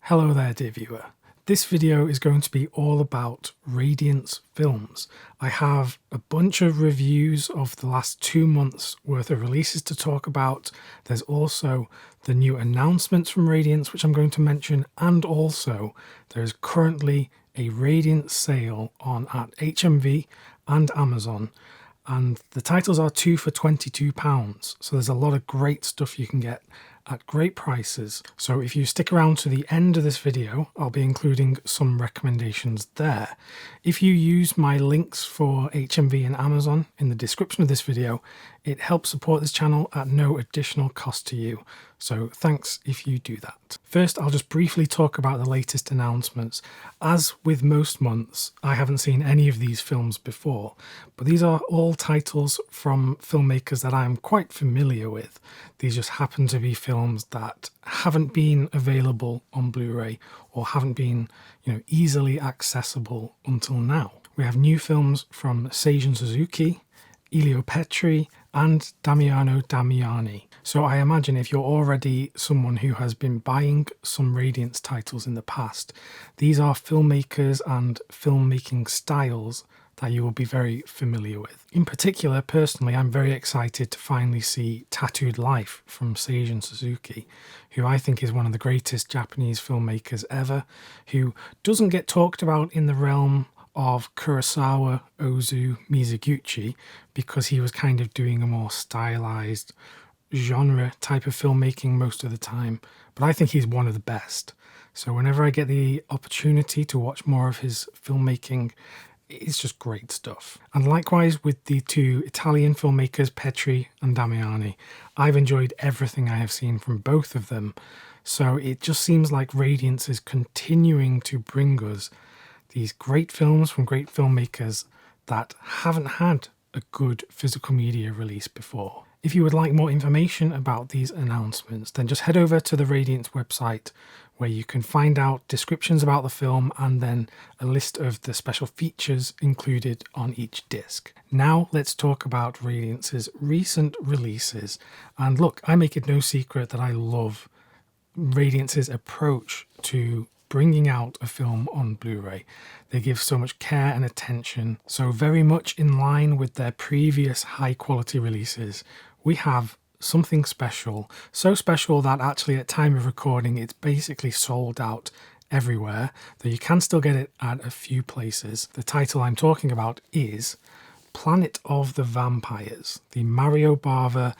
Hello there, dear viewer. This video is going to be all about Radiance films. I have a bunch of reviews of the last 2 months worth of releases to talk about. There's also the new announcements from Radiance, which I'm going to mention, and also there's currently a Radiance sale on at HMV and Amazon. And the titles are 2 for £22, so there's a lot of great stuff you can get at great prices. So if you stick around to the end of this video, I'll be including some recommendations there. If you use my links for HMV and Amazon in the description of this video, it helps support this channel at no additional cost to you. So thanks if you do that. First, I'll just briefly talk about the latest announcements. As with most months, I haven't seen any of these films before, but these are all titles from filmmakers that I'm quite familiar with. These just happen to be films that haven't been available on Blu-ray or haven't been, easily accessible until now. We have new films from Seijun Suzuki, Elio Petri, and Damiano Damiani. So I imagine if you're already someone who has been buying some Radiance titles in the past, these are filmmakers and filmmaking styles that you will be very familiar with. In particular, personally, I'm very excited to finally see Tattooed Life from Seijun Suzuki, who I think is one of the greatest Japanese filmmakers ever, who doesn't get talked about in the realm of Kurosawa, Ozu, Mizoguchi, because he was kind of doing a more stylized genre type of filmmaking most of the time, but I think he's one of the best. So whenever I get the opportunity to watch more of his filmmaking, it's just great stuff. And likewise with the two Italian filmmakers, Petri and Damiani, I've enjoyed everything I have seen from both of them. So it just seems like Radiance is continuing to bring us these great films from great filmmakers that haven't had a good physical media release before. If you would like more information about these announcements, then just head over to the Radiance website where you can find out descriptions about the film and then a list of the special features included on each disc. Now let's talk about Radiance's recent releases. And look, I make it no secret that I love Radiance's approach to bringing out a film on Blu-ray. They give so much care and attention, so very much in line with their previous high-quality releases. We have something special, so special that actually at time of recording it's basically sold out everywhere, though you can still get it at a few places. The title I'm talking about is Planet of the Vampires, the Mario Bava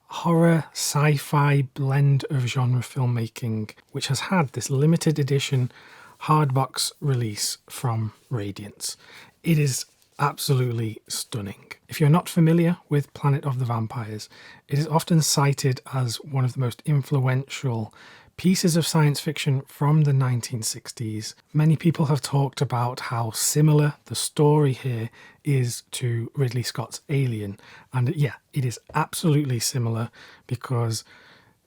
horror sci-fi blend of genre filmmaking, which has had this limited edition hardbox release from Radiance. It is absolutely stunning. If you're not familiar with Planet of the Vampires, it is often cited as one of the most influential pieces of science fiction from the 1960s. Many people have talked about how similar the story here is to Ridley Scott's Alien. And yeah, it is absolutely similar because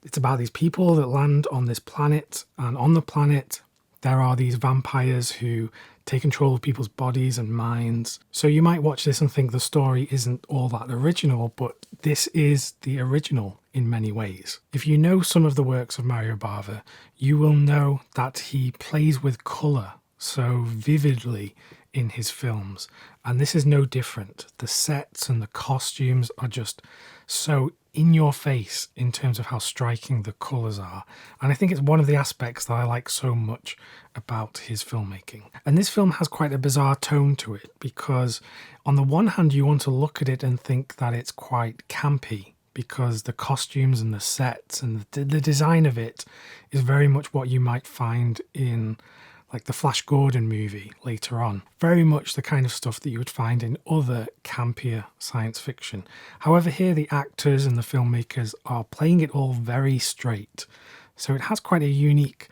it's about these people that land on this planet, and on the planet there are these vampires who take control of people's bodies and minds. So you might watch this and think the story isn't all that original, but this is the original in many ways. If you know some of the works of Mario Bava, you will know that he plays with colour so vividly in his films, and this is no different. The sets and the costumes are just so in your face in terms of how striking the colours are, and I think it's one of the aspects that I like so much about his filmmaking. And this film has quite a bizarre tone to it, because on the one hand you want to look at it and think that it's quite campy, because the costumes and the sets and the design of it is very much what you might find in like the Flash Gordon movie later on. Very much the kind of stuff that you would find in other campier science fiction. However, here the actors and the filmmakers are playing it all very straight. So it has quite a unique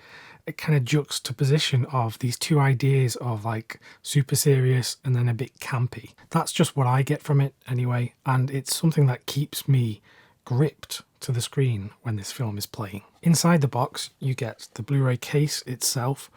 kind of juxtaposition of these two ideas of like super serious and then a bit campy. That's just what I get from it anyway, and it's something that keeps me gripped to the screen when this film is playing. Inside the box, you get the Blu-ray case itself.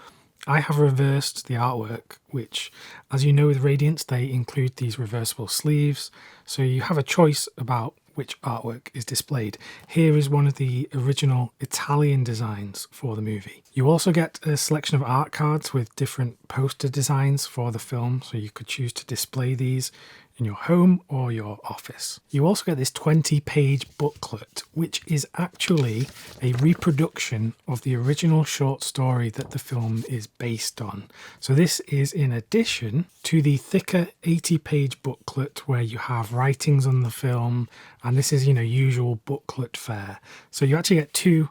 I have reversed the artwork, which, as you know with Radiance, they include these reversible sleeves, so you have a choice about which artwork is displayed. Here is one of the original Italian designs for the movie. You also get a selection of art cards with different poster designs for the film, so you could choose to display these in your home or your office. You also get this 20-page booklet, which is actually a reproduction of the original short story that the film is based on. So this is in addition to the thicker 80-page booklet where you have writings on the film, and this is, usual booklet fare. So you actually get two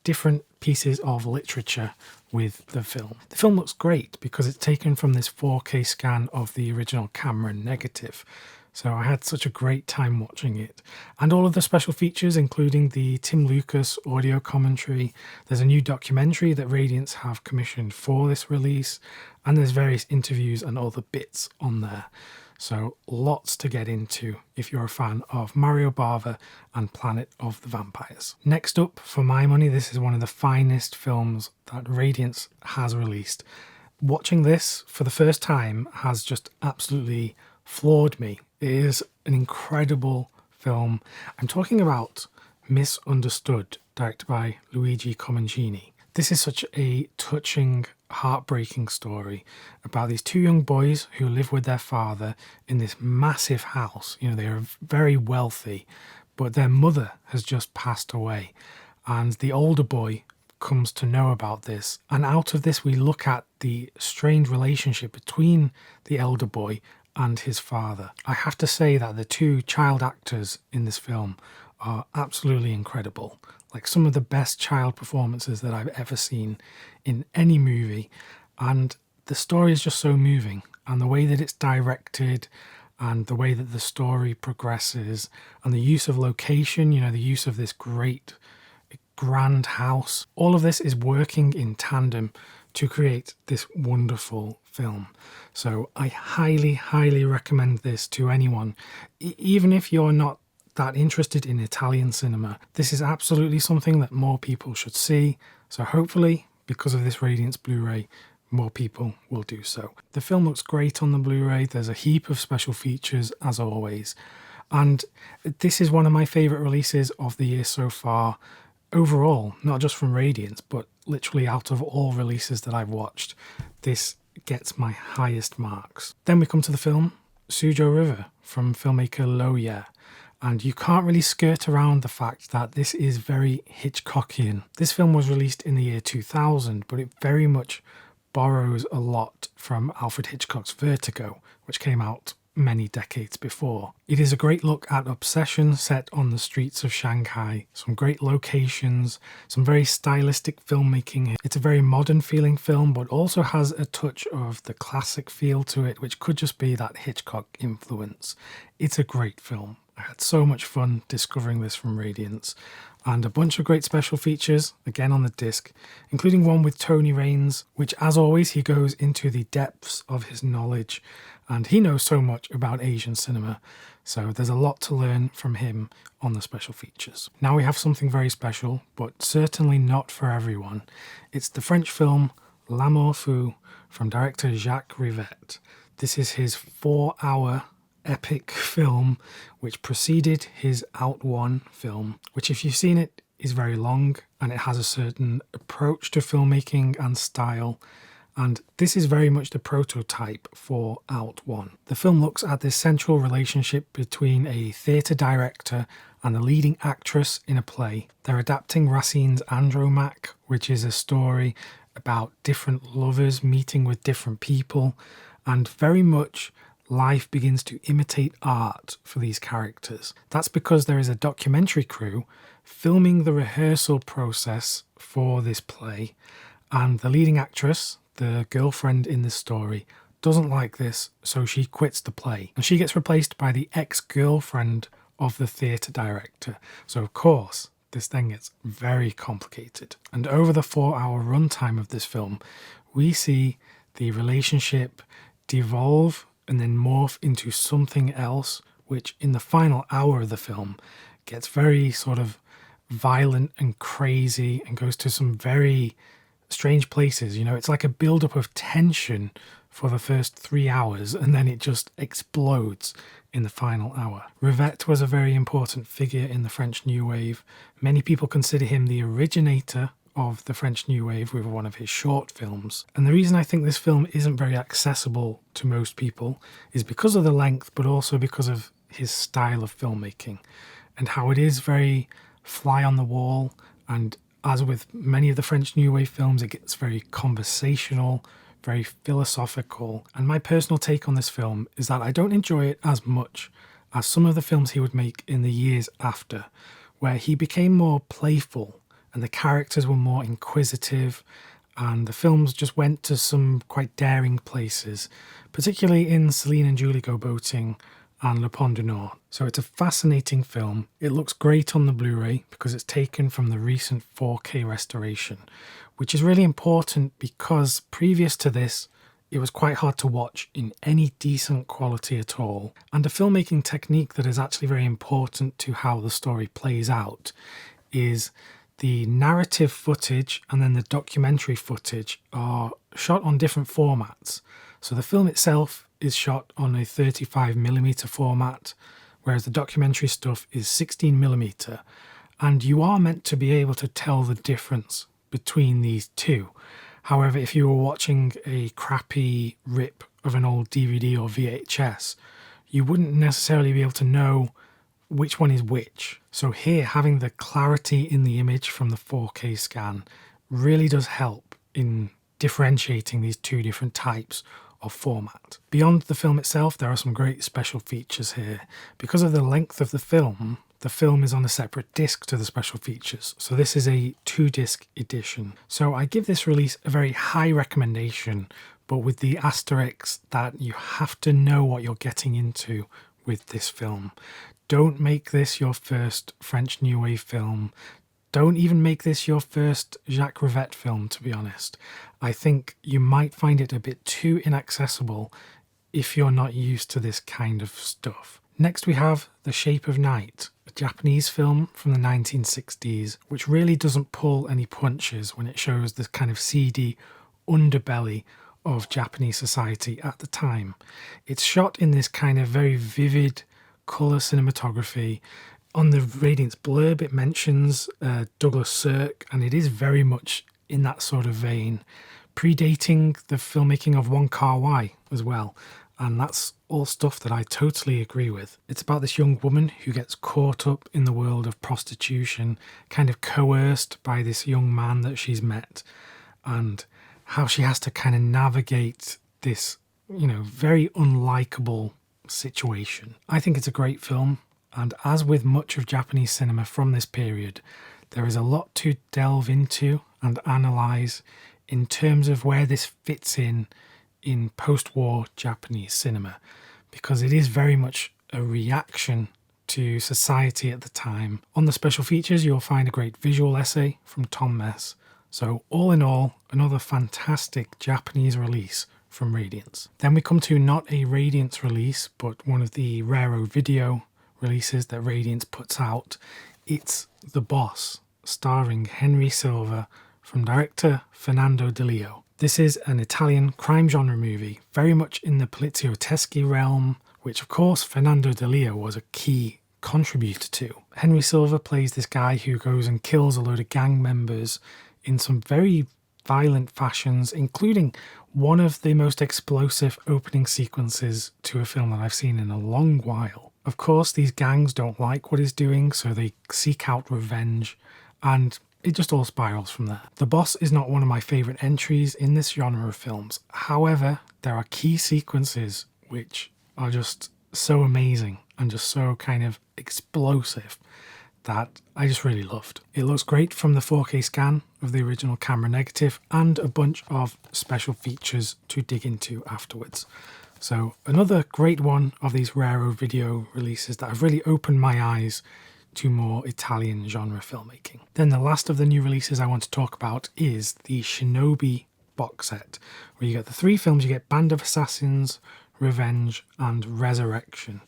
different pieces of literature with the film. The film looks great because it's taken from this 4K scan of the original camera negative. So I had such a great time watching it. And all of the special features, including the Tim Lucas audio commentary. There's a new documentary that Radiance have commissioned for this release. And there's various interviews and other bits on there. So lots to get into if you're a fan of Mario Bava and Planet of the Vampires. Next up, for my money, this is one of the finest films that Radiance has released. Watching this for the first time has just absolutely floored me. It is an incredible film. I'm talking about Misunderstood, directed by Luigi Comencini. This is such a touching, heartbreaking story about these two young boys who live with their father in this massive house. They are very wealthy, but their mother has just passed away. And the older boy comes to know about this. And out of this, we look at the strained relationship between the elder boy and his father. I have to say that the two child actors in this film are absolutely incredible. Like some of the best child performances that I've ever seen in any movie. And the story is just so moving. And the way that it's directed and the way that the story progresses and the use of location, the use of this great grand house. All of this is working in tandem to create this wonderful film. So I highly, highly recommend this to anyone. Even if you're not that interested in Italian cinema, this is absolutely something that more people should see. So hopefully, because of this Radiance Blu-ray, more people will do so. The film looks great on the Blu-ray. There's a heap of special features, as always. And this is one of my favourite releases of the year so far. Overall, not just from Radiance, but literally out of all releases that I've watched, this gets my highest marks. Then we come to the film Sujo River from filmmaker Loya. And you can't really skirt around the fact that this is very Hitchcockian. This film was released in the year 2000, but it very much borrows a lot from Alfred Hitchcock's Vertigo, which came out many decades before. It is a great look at obsession set on the streets of Shanghai. Some great locations, some very stylistic filmmaking. It's a very modern feeling film, but also has a touch of the classic feel to it, which could just be that Hitchcock influence. It's a great film. I had so much fun discovering this from Radiance, and a bunch of great special features, again on the disc, including one with Tony Raines, which as always he goes into the depths of his knowledge, and he knows so much about Asian cinema, so there's a lot to learn from him on the special features. Now we have something very special, but certainly not for everyone. It's the French film L'Amour Fou from director Jacques Rivette. This is his 4-hour epic film which preceded his Out One film, which if you've seen it is very long and it has a certain approach to filmmaking and style, and this is very much the prototype for Out One. The film looks at this central relationship between a theatre director and the leading actress in a play. They're adapting Racine's Andromaque, which is a story about different lovers meeting with different people, and very much life begins to imitate art for these characters. That's because there is a documentary crew filming the rehearsal process for this play, and the leading actress, the girlfriend in this story, doesn't like this, so she quits the play, and she gets replaced by the ex-girlfriend of the theatre director. So of course, this then gets very complicated. And over the 4-hour runtime of this film, we see the relationship devolve and then morph into something else, which in the final hour of the film gets very sort of violent and crazy and goes to some very strange places. It's like a build-up of tension for the first 3 hours, and then it just explodes in the final hour. Rivette was a very important figure in the French New Wave. Many people consider him the originator of the French New Wave with one of his short films. And the reason I think this film isn't very accessible to most people is because of the length, but also because of his style of filmmaking and how it is very fly on the wall. And as with many of the French New Wave films, it gets very conversational, very philosophical. And my personal take on this film is that I don't enjoy it as much as some of the films he would make in the years after, where he became more playful and the characters were more inquisitive, and the films just went to some quite daring places, particularly in Celine and Julie Go Boating and Le Pont du Nord. So it's a fascinating film. It looks great on the Blu-ray because it's taken from the recent 4K restoration, which is really important because previous to this, it was quite hard to watch in any decent quality at all. And a filmmaking technique that is actually very important to how the story plays out is the narrative footage and then the documentary footage are shot on different formats. So the film itself is shot on a 35mm format, whereas the documentary stuff is 16mm. And you are meant to be able to tell the difference between these two. However, if you were watching a crappy rip of an old DVD or VHS, you wouldn't necessarily be able to know which one is which. So here, having the clarity in the image from the 4K scan really does help in differentiating these two different types of format. Beyond the film itself, there are some great special features here. Because of the length of the film is on a separate disc to the special features. So this is a 2-disc edition. So I give this release a very high recommendation, but with the asterisk that you have to know what you're getting into with this film. Don't make this your first French New Wave film. Don't even make this your first Jacques Rivette film, to be honest. I think you might find it a bit too inaccessible if you're not used to this kind of stuff. Next we have The Shape of Night, a Japanese film from the 1960s, which really doesn't pull any punches when it shows this kind of seedy underbelly of Japanese society at the time. It's shot in this kind of very vivid colour cinematography. On the Radiance blurb it mentions Douglas Sirk, and it is very much in that sort of vein, predating the filmmaking of Wong Kar-wai as well, and that's all stuff that I totally agree with. It's about this young woman who gets caught up in the world of prostitution, kind of coerced by this young man that she's met, and how she has to kind of navigate this, very unlikable situation. I think it's a great film, and as with much of Japanese cinema from this period, there is a lot to delve into and analyse in terms of where this fits in post-war Japanese cinema, because it is very much a reaction to society at the time. On the special features, you'll find a great visual essay from Tom Mess. So all in all, another fantastic Japanese release from Radiance. Then we come to not a Radiance release, but one of the Raro video releases that Radiance puts out. It's The Boss, starring Henry Silva, from director Fernando De Leo. This is an Italian crime genre movie, very much in the polizioteschi realm, which of course Fernando De Leo was a key contributor to. Henry Silva plays this guy who goes and kills a load of gang members in some very violent fashions, including one of the most explosive opening sequences to a film that I've seen in a long while. Of course, these gangs don't like what he's doing, so they seek out revenge, and it just all spirals from there. The Boss is not one of my favourite entries in this genre of films. However, there are key sequences which are just so amazing and just so kind of explosive that I just really loved. It looks great from the 4K scan of the original camera negative, and a bunch of special features to dig into afterwards. So another great one of these Raro video releases that have really opened my eyes to more Italian genre filmmaking. Then the last of the new releases I want to talk about is the Shinobi box set, where you get the 3 films. You get Band of Assassins, Revenge, and Resurrection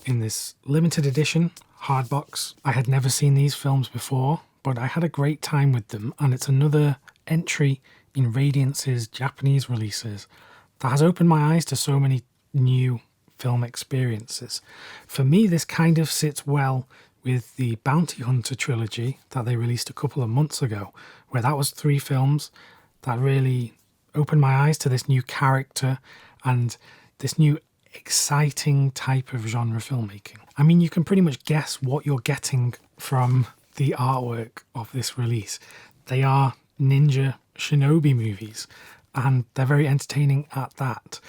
in this limited edition hard box. I had never seen these films before, but I had a great time with them, and it's another entry in Radiance's Japanese releases that has opened my eyes to so many new film experiences. For me, this kind of sits well with the Bounty Hunter trilogy that they released a couple of months ago, where that was 3 films that really opened my eyes to this new character and this new exciting type of genre filmmaking. I mean, you can pretty much guess what you're getting from the artwork of this release. They are ninja shinobi movies, and they're very entertaining at that.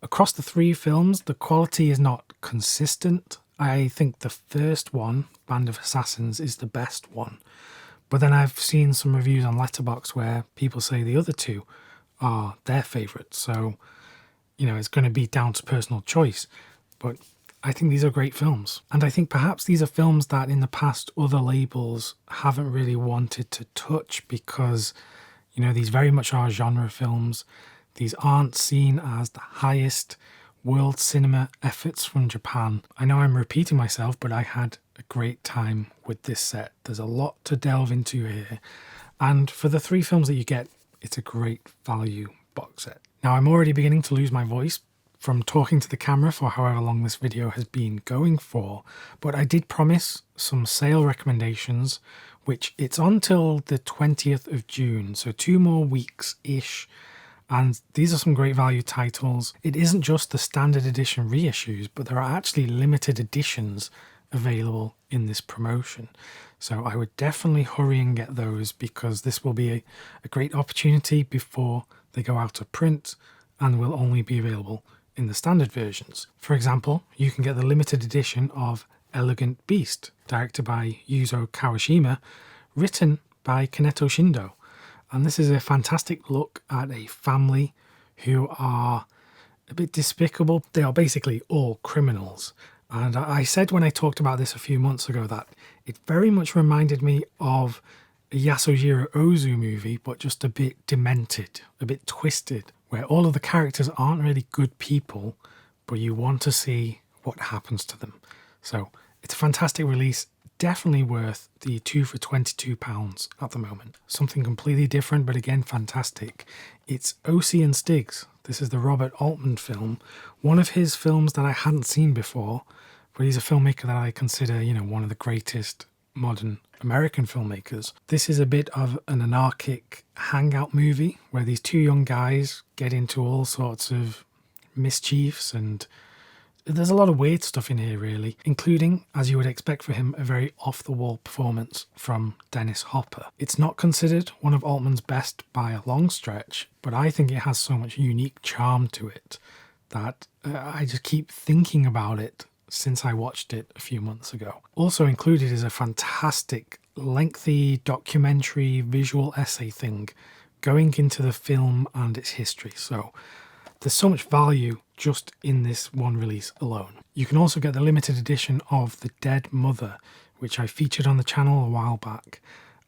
Across the 3 films, the quality is not consistent. I think the first one, Band of Assassins, is the best one. But then I've seen some reviews on Letterboxd where people say the other 2 are their favourites. So, it's going to be down to personal choice. But I think these are great films. And I think perhaps these are films that in the past other labels haven't really wanted to touch because, these very much are genre films. These aren't seen as the highest world cinema efforts from Japan. I know I'm repeating myself, but I had a great time with this set. There's a lot to delve into here. And for the 3 films that you get, it's a great value box set. Now, I'm already beginning to lose my voice from talking to the camera for however long this video has been going for, but I did promise some sale recommendations, which it's on till the 20th of June, so 2 more weeks-ish. And these are some great value titles. It isn't just the standard edition reissues, but there are actually limited editions available in this promotion. So I would definitely hurry and get those because this will be a great opportunity before they go out of print and will only be available in the standard versions. For example, you can get the limited edition of Elegant Beast, directed by Yuzo Kawashima, written by Kaneto Shindo. And this is a fantastic look at a family who are a bit despicable. They are basically all criminals. And I said when I talked about this a few months ago that it very much reminded me of a Yasujiro Ozu movie, but just a bit demented, a bit twisted, where all of the characters aren't really good people, but you want to see what happens to them. So it's a fantastic release. Definitely worth the 2 for £22 at the moment. Something completely different, but again, fantastic. It's O.C. and Stiggs. This is the Robert Altman film. One of his films that I hadn't seen before, but he's a filmmaker that I consider, one of the greatest modern American filmmakers. This is a bit of an anarchic hangout movie where these 2 young guys get into all sorts of mischiefs, and there's a lot of weird stuff in here really, including, as you would expect for him, a very off-the-wall performance from Dennis Hopper. It's not considered one of Altman's best by a long stretch, but I think it has so much unique charm to it that I just keep thinking about it since I watched it a few months ago. Also included is a fantastic, lengthy documentary visual essay thing going into the film and its history. So there's so much value just in this one release alone. You can also get the limited edition of The Dead Mother, which I featured on the channel a while back.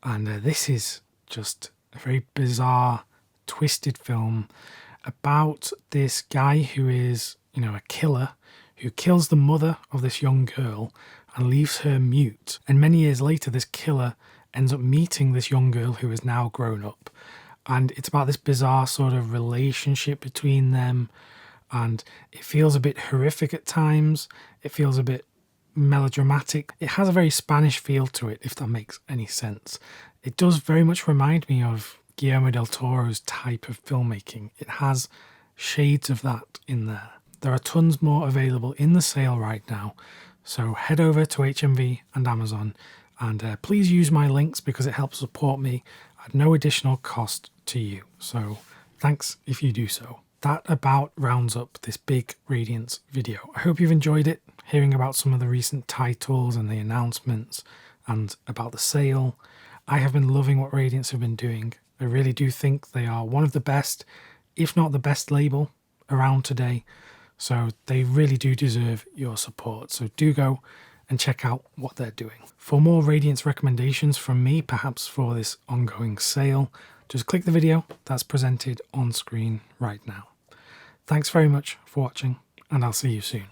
And this is just a very bizarre, twisted film about this guy who is, a killer who kills the mother of this young girl and leaves her mute. And many years later, this killer ends up meeting this young girl who is now grown up. And it's about this bizarre sort of relationship between them. And it feels a bit horrific at times. It feels a bit melodramatic. It has a very Spanish feel to it, if that makes any sense. It does very much remind me of Guillermo del Toro's type of filmmaking. It has shades of that in there. There are tons more available in the sale right now. So head over to HMV and Amazon and please use my links because it helps support me at no additional cost to you. So thanks if you do so. That about rounds up this big Radiance video. I hope you've enjoyed it, hearing about some of the recent titles and the announcements and about the sale. I have been loving what Radiance have been doing. I really do think they are one of the best, if not the best label around today. So they really do deserve your support. So do go and check out what they're doing. For more Radiance recommendations from me, perhaps for this ongoing sale, just click the video that's presented on screen right now. Thanks very much for watching, and I'll see you soon.